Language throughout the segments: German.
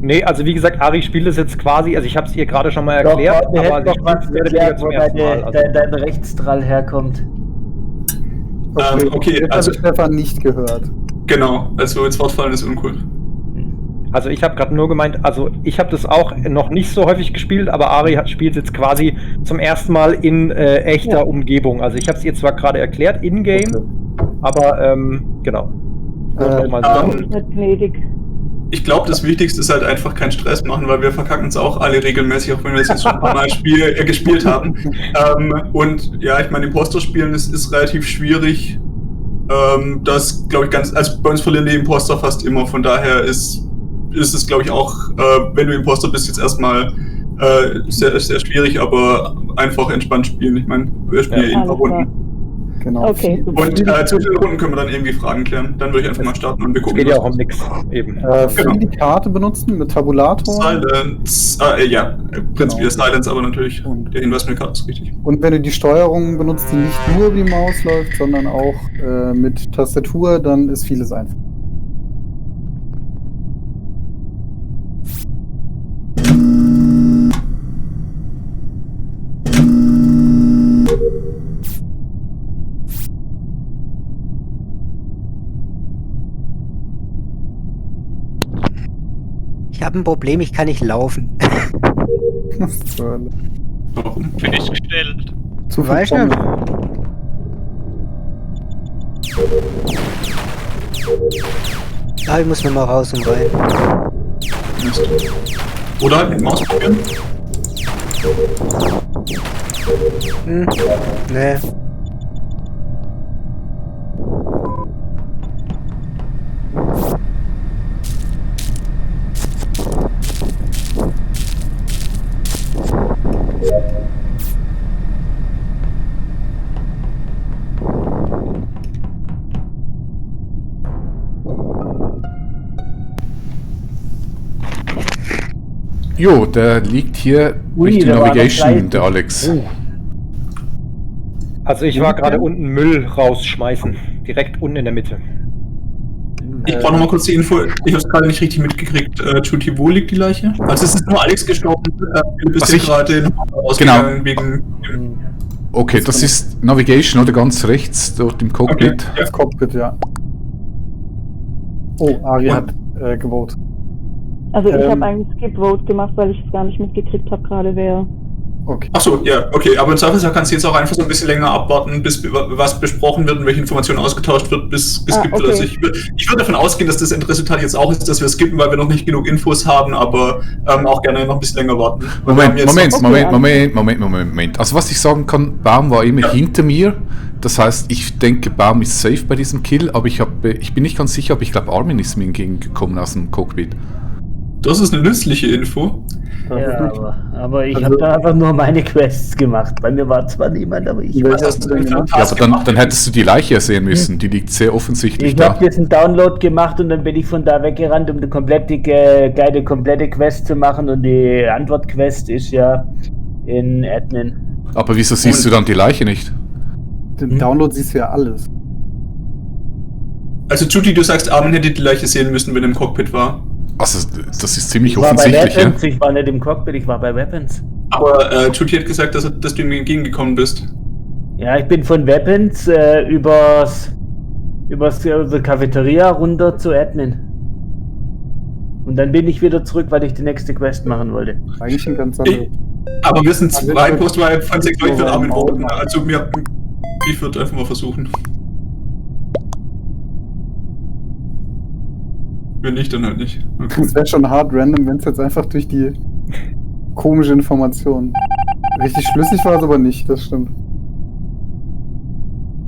Nee, also wie gesagt, Ari spielt es jetzt quasi, also ich habe es ihr gerade schon mal erklärt, Doch, aber sie spielt es mehr oder weniger zum ersten Mal. Also. dein Rechtsdrall herkommt. Okay, Jetzt also habe ich Stefan nicht gehört. genau, also ins Wort fallen ist uncool. Also ich habe gerade nur gemeint, also ich habe das auch noch nicht so häufig gespielt, aber Ari spielt jetzt quasi zum ersten Mal in echter Umgebung. Also ich habe es ihr zwar gerade erklärt, in-game, aber genau. Gnädig. Ich glaube, das Wichtigste ist halt einfach keinen Stress machen, weil wir verkacken es auch alle regelmäßig, auch wenn wir es jetzt schon ein paar Mal gespielt haben. Und ja, ich meine, Imposter spielen ist relativ schwierig. Das glaube ich also bei uns verlieren die Imposter fast immer, von daher ist es glaube ich auch, wenn du Imposter bist, jetzt erstmal sehr, sehr schwierig, aber einfach entspannt spielen. Ich meine, wir spielen ja ein paar Runden. Genau. Okay, super. Und zu den Runden können wir dann irgendwie Fragen klären. Dann würde ich einfach mal starten und wir gucken. Geht ja auch um nichts eben. Genau. Die Karte benutzen mit Tabulator. Silence, ja, prinzipiell Silence, aber natürlich der Hinweis mit der Karte ist richtig. Und wenn du die Steuerung benutzt, die nicht nur über die Maus läuft, sondern auch mit Tastatur, dann ist vieles einfach. Ich habe ein Problem, ich kann nicht laufen. Warum? Bin ich gestellt. Zu viel Weißt du? Pommes. Ah, ich muss nochmal raus und rein. Mist. Oder halt mit Maus probieren. Nee. Jo, der liegt hier Richtung Navigation, der Alex. Also ich war gerade unten Müll rausschmeißen. Direkt unten in der Mitte. Ich brauche nochmal kurz die Info. Ich habe es gerade nicht richtig mitgekriegt. Tutti, wo liegt die Leiche? Also es ist nur Alex gestorben. Du bist ja gerade ausgegangen wegen... Okay, das ist Navigation, oder ganz rechts, dort im Cockpit. Okay, Das Cockpit, ja. Oh, Ari hat gewotet. Also ich habe eigentlich Skip Vote gemacht, weil ich es gar nicht mitgekriegt habe, gerade wer. Okay. Achso, ja, okay. Aber im Zweifelsfall kannst du jetzt auch einfach so ein bisschen länger abwarten, bis was besprochen wird und welche Informationen ausgetauscht wird, bis geskippt wird. Also ich würde davon ausgehen, dass das Endresultat jetzt auch ist, dass wir skippen, weil wir noch nicht genug Infos haben, aber auch gerne noch ein bisschen länger warten. Moment. Also was ich sagen kann, Baum war immer hinter mir. Das heißt, ich denke, Baum ist safe bei diesem Kill, aber ich bin nicht ganz sicher, aber ich glaube, Armin ist mir entgegengekommen aus dem Cockpit. Das ist eine nützliche Info. Ja, aber ich habe da einfach nur meine Quests gemacht. Bei mir war zwar niemand, aber ich war. Ja, aber dann hättest du die Leiche sehen müssen. Die liegt sehr offensichtlich da. Ich habe jetzt einen Download gemacht und dann bin ich von da weggerannt, um die komplette Quest zu machen. Und die Antwortquest ist ja in Admin. Aber wieso siehst du dann die Leiche nicht? Den Download siehst du ja alles. Also Judy, du sagst, Armin hätte die Leiche sehen müssen, wenn er im Cockpit war. Also, das ist ziemlich Ich war bei offensichtlich, ja? Weapons, ich war nicht im Cockpit, ich war bei Weapons. Aber Judy hat gesagt, dass du ihm entgegengekommen bist. Ja, ich bin von Weapons übers die Cafeteria runter zu Admin. Und dann bin ich wieder zurück, weil ich die nächste Quest machen wollte. Eigentlich ein ganz anderes. Aber wir sind zwei Postwahl von 6 Leuten für Armin voten. Also ich würde einfach mal versuchen. Wenn nicht, dann halt nicht. Okay. Das wäre schon hart random, wenn es jetzt einfach durch die komische Information. Richtig schlüssig war es aber nicht, das stimmt.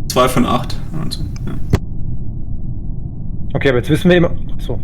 2 von 8. Also, ja. Okay, aber jetzt wissen wir immer. So.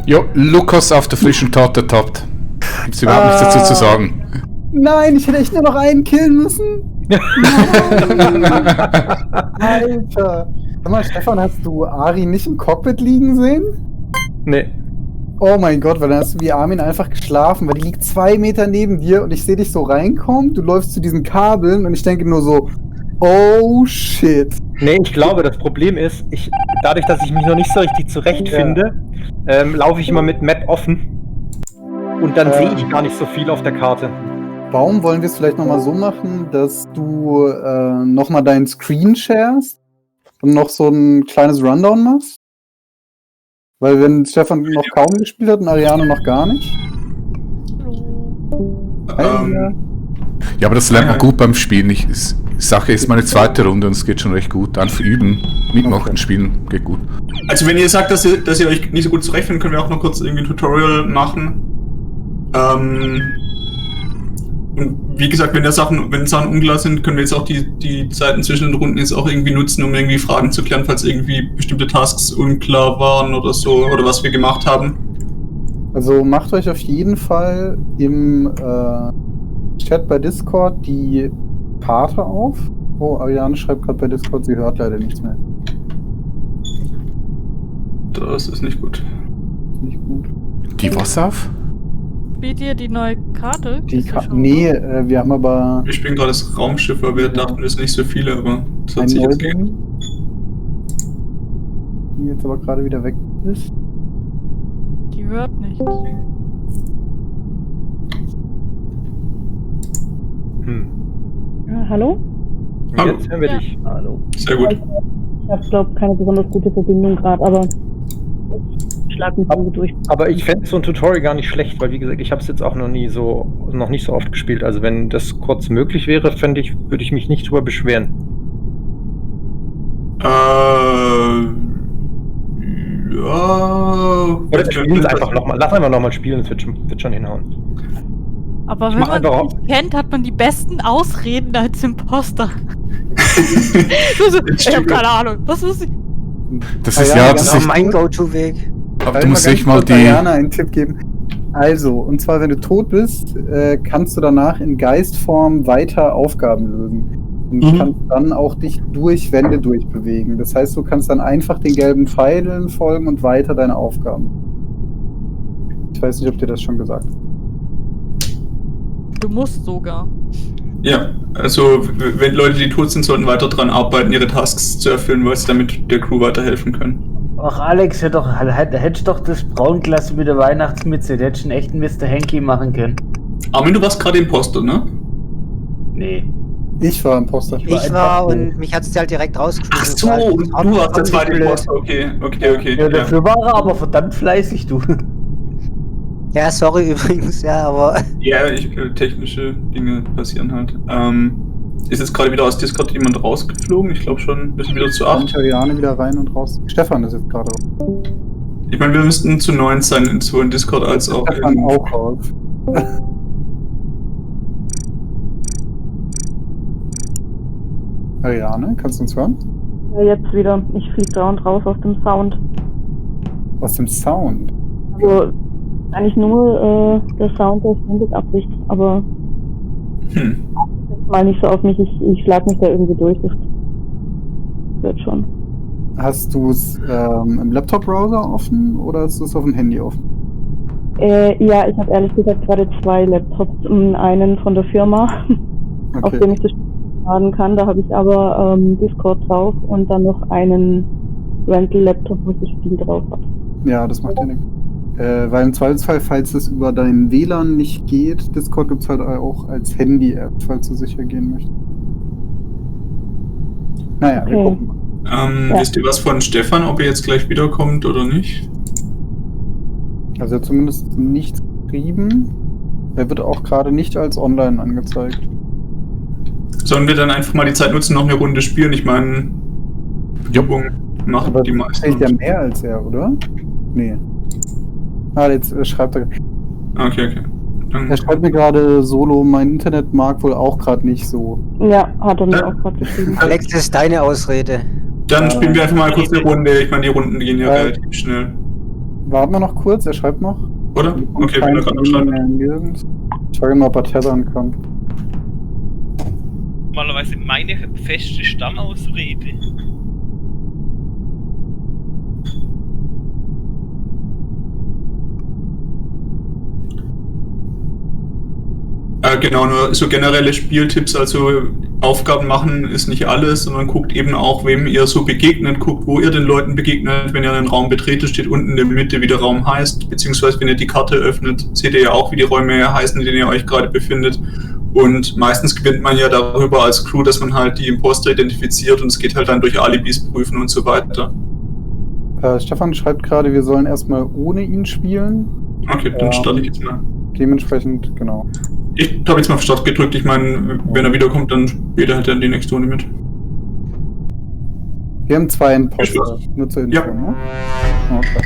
Jo, Lukas auf der frischen Tat ertappt. Gibt's überhaupt nichts dazu zu sagen. Nein, ich hätte echt nur noch einen killen müssen. Nein. Alter. Sag mal, Stefan, hast du Ari nicht im Cockpit liegen sehen? Nee. Oh mein Gott, weil dann hast du wie Armin einfach geschlafen, weil die liegt 2 Meter neben dir und ich sehe dich so reinkommen, du läufst zu diesen Kabeln und ich denke nur so, oh shit. Nee, ich glaube, das Problem ist, dadurch, dass ich mich noch nicht so richtig zurechtfinde, laufe ich immer mit Map offen und dann sehe ich gar nicht so viel auf der Karte. Warum wollen wir es vielleicht nochmal so machen, dass du nochmal deinen Screen sharest und noch so ein kleines Rundown machst? Weil wenn Stefan noch kaum gespielt hat und Ariane noch gar nicht. Ja, aber das lernt man gut beim Spielen. Die Sache ist meine zweite Runde und es geht schon recht gut. Einfach üben, mitmachen, spielen, geht gut. Also wenn ihr sagt, dass ihr euch nicht so gut zurechtfindet, können wir auch noch kurz irgendwie ein Tutorial machen. Und wie gesagt, wenn Sachen unklar sind, können wir jetzt auch die Zeiten zwischen den Runden jetzt auch irgendwie nutzen, um irgendwie Fragen zu klären, falls irgendwie bestimmte Tasks unklar waren oder so, oder was wir gemacht haben. Also macht euch auf jeden Fall im Chat bei Discord die Karte auf. Oh, Ariane schreibt gerade bei Discord, sie hört leider nichts mehr. Das ist nicht gut. Die was auf? Spielt ihr die neue Karte? Nee, wir haben aber... Wir spielen gerade das Raumschiff, weil wir dachten, es sind nicht so viele, aber das hat sich jetzt gegeben. Die jetzt aber gerade wieder weg ist. Die hört nichts. Hallo? Hallo. Jetzt hören wir dich. Hallo. Sehr gut. Ich habe, glaube ich, keine besonders gute Verbindung gerade, aber ich schlag mich irgendwie durch. Aber ich fände so ein Tutorial gar nicht schlecht, weil wie gesagt, ich habe es jetzt auch noch nicht so oft gespielt. Also wenn das kurz möglich wäre, würde ich mich nicht drüber beschweren. Ja. Oder wir spielen es einfach nochmal. Lass einfach nochmal spielen, es wird schon hinhauen. Aber wenn man sich nicht kennt, hat man die besten Ausreden als Imposter. Ich hab keine Ahnung. Was muss ich? Das ist Das ist mein Go-To-Weg. Aber du musst nicht mal die... Ariane einen Tipp geben. Also, und zwar, wenn du tot bist, kannst du danach in Geistform weiter Aufgaben lösen. Und kannst dann auch dich durch Wände durchbewegen. Das heißt, du kannst dann einfach den gelben Pfeilen folgen und weiter deine Aufgaben. Ich weiß nicht, ob dir das schon gesagt ist. Du musst sogar. Ja, also wenn Leute, die tot sind, sollten weiter dran arbeiten, ihre Tasks zu erfüllen, weil sie damit der Crew weiterhelfen können. Ach Alex, hättest doch das Braunglas mit der Weihnachtsmütze, der hättest einen echten Mr. Hanky machen können. Armin, du warst gerade Imposter, ne? Nee. Ich war Imposter. Ich war und mich hat es halt direkt rausgeschmissen. Ach so, und du warst der zweite Imposter, okay. Ja, dafür war er aber verdammt fleißig, du. Ja, sorry übrigens, ja, aber. Ja, technische Dinge passieren halt. Ist jetzt gerade wieder aus Discord jemand rausgeflogen? Ich glaube schon, wir sind wieder zu 8. Jane wieder rein und raus. Stefan ist jetzt gerade raus. Ich meine, wir müssten zu 9 sein, sowohl in Discord als auch Stefan auch raus. Ariane, kannst du uns hören? Ja, jetzt wieder. Ich fliege da und raus aus dem Sound. Aus dem Sound? Also, eigentlich nur der Sound, der ständig abbricht, aber mal nicht so auf mich, ich schlag mich da irgendwie durch, das wird schon. Hast du es im Laptop-Browser offen oder ist es auf dem Handy offen? Ja, ich habe ehrlich gesagt gerade 2 Laptops, einen von der Firma, auf dem ich das laden kann, da habe ich aber Discord drauf und dann noch einen Rental-Laptop, wo ich das Spiel drauf habe. Ja, das macht ja nichts. Weil im Zweifelsfall, falls es über dein WLAN nicht geht, Discord gibt es halt auch als Handy-App, falls du sicher gehen möchtest. Naja, wir gucken mal. Wisst ihr was von Stefan, ob er jetzt gleich wiederkommt oder nicht? Also er hat zumindest nichts geschrieben. Er wird auch gerade nicht als online angezeigt. Sollen wir dann einfach mal die Zeit nutzen, noch eine Runde spielen? Ich meine, Übung macht aber die meisten. ist ja mehr als er, oder? Nee. Ah, jetzt schreibt er. Okay. Er schreibt mir gerade Solo, mein Internet mag wohl auch gerade nicht so. Ja, hat er mir auch gerade geschrieben. Alex, das ist deine Ausrede. Dann spielen wir einfach mal kurz eine Runde. Ich meine, die Runden gehen ja relativ schnell. Warten wir noch kurz, er schreibt noch. Oder? Okay, wenn er gerade noch schreibt. Ich frage mal, ob er tethern kann. Normalerweise meine feste Stammausrede. Genau, nur so generelle Spieltipps, also Aufgaben machen ist nicht alles, sondern guckt eben auch, wem ihr so begegnet, guckt, wo ihr den Leuten begegnet. Wenn ihr einen Raum betretet, steht unten in der Mitte, wie der Raum heißt, beziehungsweise wenn ihr die Karte öffnet, seht ihr ja auch, wie die Räume heißen, in denen ihr euch gerade befindet. Und meistens gewinnt man ja darüber als Crew, dass man halt die Imposter identifiziert und es geht halt dann durch Alibis prüfen und so weiter. Stefan schreibt gerade, wir sollen erstmal ohne ihn spielen. Okay, dann starte ich jetzt mal. Dementsprechend, genau. Ich habe jetzt mal auf Start gedrückt. Ich meine, wenn er wiederkommt, dann spielt er halt dann die nächste Runde mit. Wir haben 2 Imposter. Nur zur Info, ne? Okay.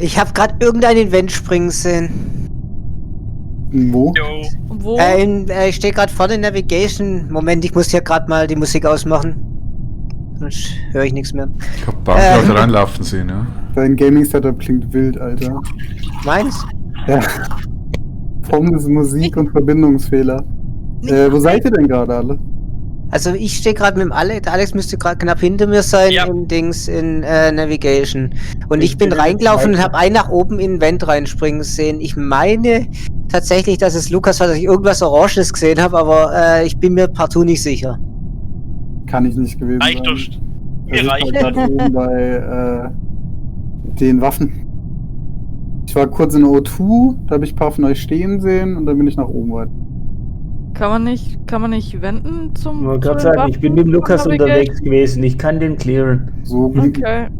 Ich habe gerade irgendein Event springen sehen. Wo? Wo? Ich stehe gerade vorne in Navigation. Moment, ich muss hier gerade mal die Musik ausmachen. Sonst höre ich nichts mehr. Ich hab Baumleute reinlaufen sehen, ja. Dein Gaming-Setup klingt wild, Alter. Meins? Ja. Folgendes Musik- und Verbindungsfehler. Wo seid ihr denn gerade alle? Also ich stehe gerade mit dem Alex. Der Alex müsste gerade knapp hinter mir sein in Navigation. Und ich bin reingelaufen und habe einen nach oben in den Vent reinspringen sehen. Ich meine tatsächlich, dass es Lukas war, dass ich irgendwas Oranges gesehen habe, aber ich bin mir partout nicht sicher. Kann ich nicht gewesen sein. Mir reicht. Gerade oben bei Den Waffen. Ich war kurz in der O2, da habe ich ein paar von euch stehen sehen und dann bin ich nach oben weiter. Kann man nicht wenden zum. Ich wollte gerade sagen, ich bin mit Lukas unterwegs gewesen. Ich kann den clearen. So gut kenne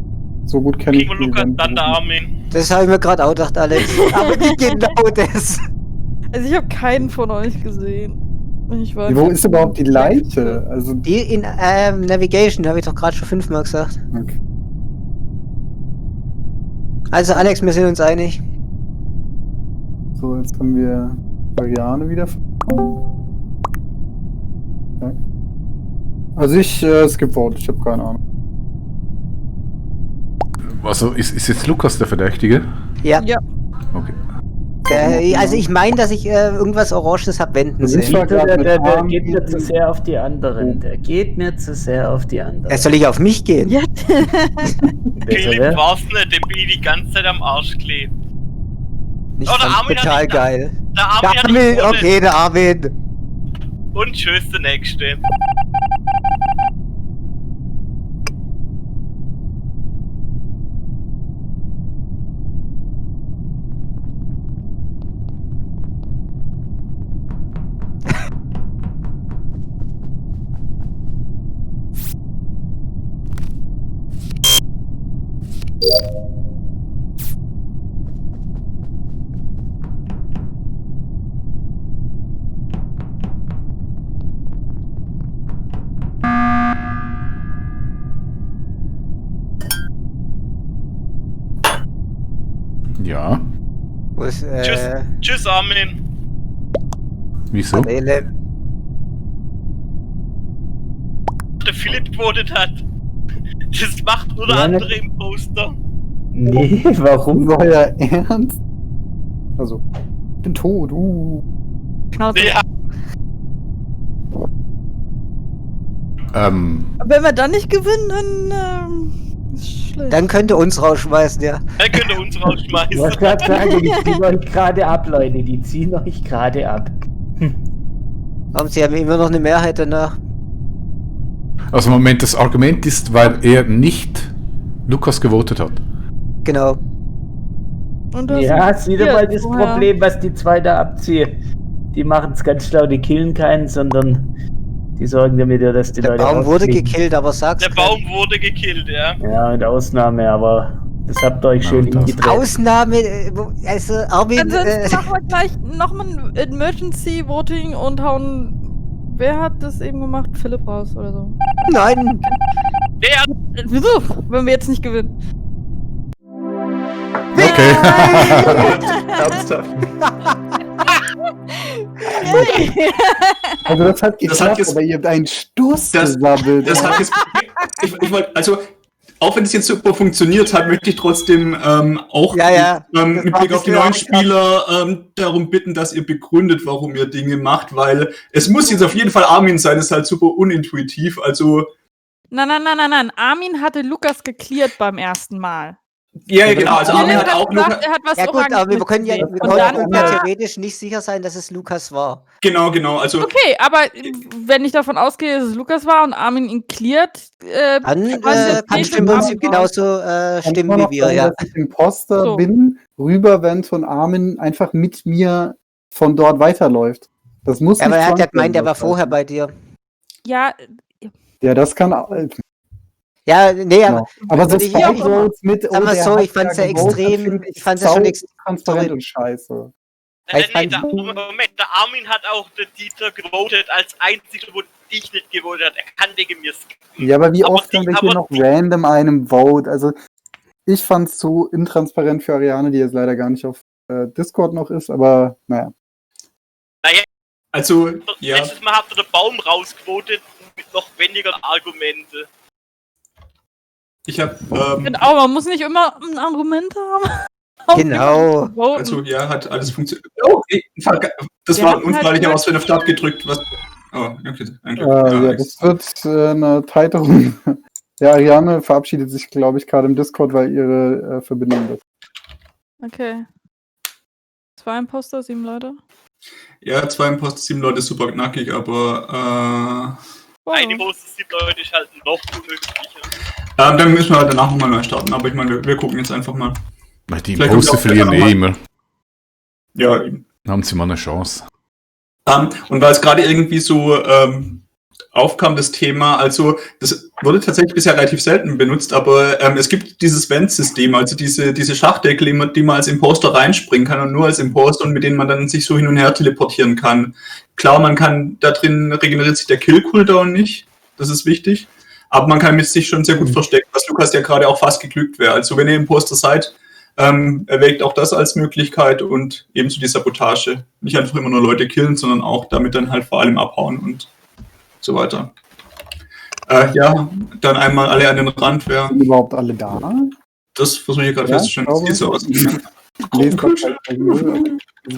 ich Kriegen wir Lukas dann der Armin. Das habe ich mir gerade auch gedacht, Alex. Aber nicht genau das. Also ich habe keinen von euch gesehen. Wo ist überhaupt die Leiche? Also die in Navigation, habe ich doch gerade schon 5-mal gesagt. Okay. Also Alex, wir sind uns einig. So, jetzt haben wir Ariane wieder. Okay. Also ich skip vote, ich habe keine Ahnung. Also ist jetzt Lukas der Verdächtige? Ja. Okay. Also ich meine, dass ich irgendwas Oranges habe wenden sehen. Der geht mir zu sehr auf die anderen. Der geht mir zu sehr auf die anderen. Soll ich auf mich gehen? Ja. Philipp war's nicht, den bin ich die ganze Zeit am Arsch kleben. Ich fand's total geil. Der Armin hat Armin, okay, der Armin. Und tschüss, der Nächste. Ja. Tschüss, Armin. Wieso? Adele. Der Philipp gewotet hat. Das macht nur der andere im Poster. Nee, warum? Euer Ernst? Also, ich bin tot. Schnauze. Ja. Wenn wir dann nicht gewinnen, dann ist schlecht. Dann könnt ihr uns rausschmeißen, ja. Er könnte uns rausschmeißen. Ich wollte gerade sagen, die ziehen euch gerade ab, Leute. Die ziehen euch gerade ab. Aber sie haben immer noch eine Mehrheit danach. Also Moment, das Argument ist, weil er nicht Lukas gewotet hat. Genau. Und das Ja, ist wieder mal das vorher. Problem, was die zwei da abziehen. Die machen es ganz schlau, die killen keinen, sondern die sorgen damit, dass die Der Leute Baum wurde rausfliegen. gekillt, aber sag's Der Baum wurde gekillt, ja. Ja, mit Ausnahme, aber das habt ihr euch schön Ja, das- hingedreht. Ausnahme, also Armin, Ansonsten machen wir gleich nochmal ein Emergency Voting und hauen. Wer hat das eben gemacht? Philipp raus oder so. nein, Der Wieso? Wenn wir jetzt nicht gewinnen. Okay. Ernsthaft. Also das hat Das hat geklappt, jetzt- aber ihr habt einen Stoß Das- gesammelt. Das hat jetzt. Ich wollte, also, auch wenn es jetzt super funktioniert hat, möchte ich trotzdem auch Ja. mit Blick auf die neuen Spieler darum bitten, dass ihr begründet, warum ihr Dinge macht, weil es muss jetzt auf jeden Fall Armin sein, das ist halt super unintuitiv, also. Nein. Armin hatte Lukas geklärt beim ersten Mal. Ja, genau, also Armin Philipp hat auch gesagt, er hat was ja gut, Oranges aber wir können ja, gesehen. wir Und können dann, ja theoretisch nicht sicher sein, dass es Lukas war. Genau, also. okay, aber wenn ich davon ausgehe, dass es Lukas war und Armin ihn cleart, Dann weiß kann jetzt es im nicht, Prinzip ob- genauso Kann stimmen immer wie noch wir, sein, ja. dass ich Imposter So. bin, rüberwend und Armin einfach mit mir von dort weiterläuft. Das muss Ja, aber nicht er hat ja zwangsläufig gemeint, er war sein. vorher bei dir. Ja, Ja, das kann. Ja, nee, aber Genau. Aber so ich- Spike ich- Votes mit. sag mal der so, hat ich fand's ja gewotet, extrem- find ich fand's ja schon transparent sorry. und scheiße. Nee, Ich fand- der Armin hat auch den Dieter gewotet als einziger, wo ich nicht gewotet hat. Er kann wegen mir skippen. Ja, aber wie Aber oft die- haben wir hier aber noch die- random einem Vote? Also, ich fand's zu intransparent für Ariane, die jetzt leider gar nicht auf Discord noch ist, aber naja. Also, ja. Letztes Mal habt ihr den Baum rausgevotet mit noch weniger Argumente. Ich habe. genau, man muss nicht immer ein Argument haben. Genau. Voten. Also, ja, hat alles funktioniert. Oh, das Wir war hatten ein Unfall, halt ich habe aus der Start gedrückt. Was? Oh, okay. Ja, das wird eine tighte Runde. Ja, Ariane verabschiedet sich, glaube ich, gerade im Discord, weil ihre Verbindung ist. Okay. 2 Imposter, 7 Leute. Ja, 2 Imposter, 7 Leute, super knackig, aber Wow. Eine Post 7 Leute ist halt noch unmöglicher. Dann müssen wir danach nochmal neu starten, aber ich meine, wir gucken jetzt einfach mal. Die Imposter verlieren immer. Ja, eben. Dann haben sie mal eine Chance. Und weil es gerade irgendwie so aufkam, das Thema, also das wurde tatsächlich bisher relativ selten benutzt, aber es gibt dieses Vent-System, also diese Schachdeckel, die man als Imposter reinspringen kann und nur als Imposter und mit denen man dann sich so hin und her teleportieren kann. Klar, man kann, da drin regeneriert sich der Kill-Cooldown nicht, das ist wichtig, aber man kann mit sich schon sehr gut verstecken, was Lukas ja gerade auch fast geglückt wäre. Also wenn ihr Imposter seid, erwägt auch das als Möglichkeit und ebenso die Sabotage. Nicht einfach immer nur Leute killen, sondern auch damit dann halt vor allem abhauen und so weiter. Ja, dann einmal alle an den Rand. Sind überhaupt alle da? Das versuche ich gerade festzustellen. Das sieht so aus. Nee,